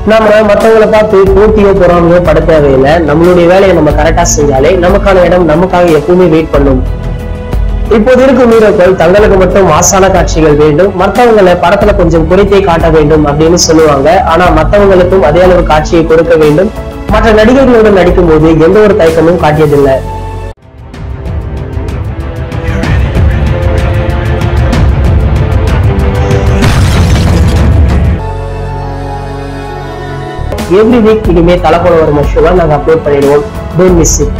நாம மத்தவங்களை பார்த்து போட்டியோ பொறாமையோ பட தேவையில்லை. நம்மளுடைய வேலையை நம்ம கரெக்டா செஞ்சாலே நமக்கான இடம் நமக்காக எப்பவுமே வெயிட் பண்ணும். இப்போது இருக்கும் ஹீரோக்கள் தங்களுக்கு மட்டும் மாசான காட்சிகள் வேண்டும், மற்றவங்களை படத்துல கொஞ்சம் குறைத்தே காட்ட வேண்டும் அப்படின்னு சொல்லுவாங்க. ஆனா மற்றவங்களுக்கும் அதே அளவு காட்சியை கொடுக்க வேண்டும். மற்ற நடிகர்களுடன் நடிக்கும் போது எந்த ஒரு தயக்கமும் காட்டியதில்லை. எவ்ரி வீக் இனிமே தலை போல வரும் ஷோவை நாங்க அப்லோட் பண்ணிடுவோம். Don't miss it.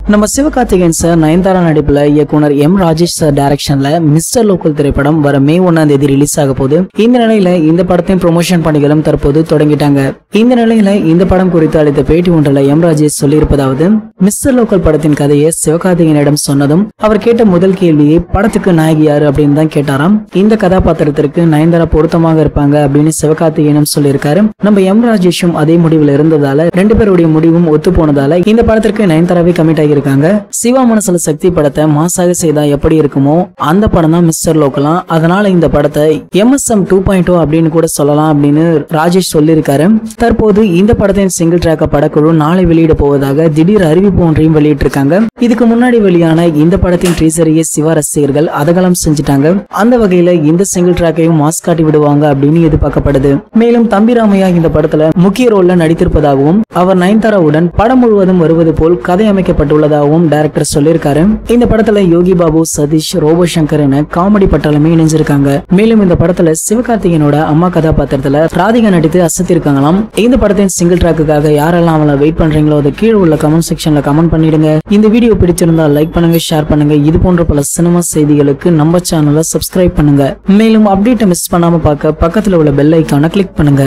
நம்ம சிவகார்த்திகேயன் சார் நயன்தாரா நடிப்புல இயக்குனர் எம் ராஜேஷ் சார் டைரக்ஷன்ல மிஸ்டர் லோக்கல் திரைப்படம் வர மே 1ஆம் தேதி ரிலீஸ் ஆக போகுது. இந்த நிலையில இந்த படத்தின் ப்ரொமோஷன் பணிகளும் தற்போது தொடங்கிட்டாங்க. இந்த நிலையில இந்த படம் குறித்து அளித்த பேட்டி ஒன்றில் எம் ராஜேஷ் சொல்லியிருப்பதாவது, மிஸ்டர் லோக்கல் படத்தின் கதையை சிவகார்த்திகேயனிடம் சொன்னதும் அவர் கேட்ட முதல் கேள்வியை படத்துக்கு நாயகி யாரு அப்படின்னு தான் கேட்டாராம். இந்த கதாபாத்திரத்திற்கு நயன்தாரா பொருத்தமாக இருப்பாங்க அப்படின்னு சிவகார்த்திகேயனும் சொல்லியிருக்காரு. நம்ம எம் ராஜேஷும் அதே முடிவில் இருந்ததால ரெண்டு பேருடைய முடிவும் ஒத்து போனதால இந்த படத்திற்கு நயன்தாராவே கமிட் ஆகி இருக்காங்க. சிவா மனசுல சக்தி படத்தை மாசாக செய்தா எப்படி இருக்குமோ அந்த படம் தான் மிஸ்டர் லோக்கலாம். அதனால இந்த படத்தை MSM 2.0 அப்படின்னு கூட சொல்லலாம் அப்படின்னு ராஜேஷ் சொல்லியிருக்காரு. தற்போது இந்த படத்தின் சிங்கிள் ட்ராக்க படக்குழு நாளை வெளியிட போவதாக திடீர் அறிவிப்பு ஒன்றையும் வெளியிட்டிருக்காங்க. இதுக்கு முன்னாடி வெளியான இந்த படத்தின் டீசரையே சிவா ரசிகர்கள் அதகலம் செஞ்சுட்டாங்க. அந்த வகையில இந்த சிங்கிள் ட்ராக்கையும் மாஸ் காட்டி விடுவாங்க அப்படின்னு எதிர்பார்க்கப்படுது. மேலும் தம்பி ராமையா இந்த படத்துல முக்கிய ரோல்ல நடித்திருப்பதாகவும் அவர் நயன்தாராவுடன் படம் முழுவதும் வருவது போல் கதை அமைக்கப்பட்டுள்ளதாகவும் டைரக்டர் சொல்லியிருக்காரு. இந்த படத்துல யோகி பாபு, சதீஷ், ரோபோ சங்கர் என காமெடி பட்டாளமே இணைஞ்சிருக்காங்க. மேலும் இந்த படத்துல சிவகார்த்திகேயனோட அம்மா கதாபாத்திரத்துல ராதிகா நடித்து அசத்திருக்காங்களாம். இந்த படத்தின் சிங்கிள் ட்ராக்குக்காக யாரெல்லாம் அவளை வெயிட் பண்றீங்களோ அதை கீழே உள்ள கமெண்ட் செக்ஷன்ல கமெண்ட் பண்ணிடுங்க. இந்த வீடியோ பிடிச்சிருந்தா லைக் பண்ணுங்க, ஷேர் பண்ணுங்க. இது போன்ற பல சினிமா செய்திகளுக்கு நம்ம சேனலை சப்ஸ்கிரைப் பண்ணுங்க. மேலும் அப்டேட்டை மிஸ் பண்ணாம பார்க்க பக்கத்துல உள்ள பெல் ஐக்கானை கிளிக் பண்ணுங்க.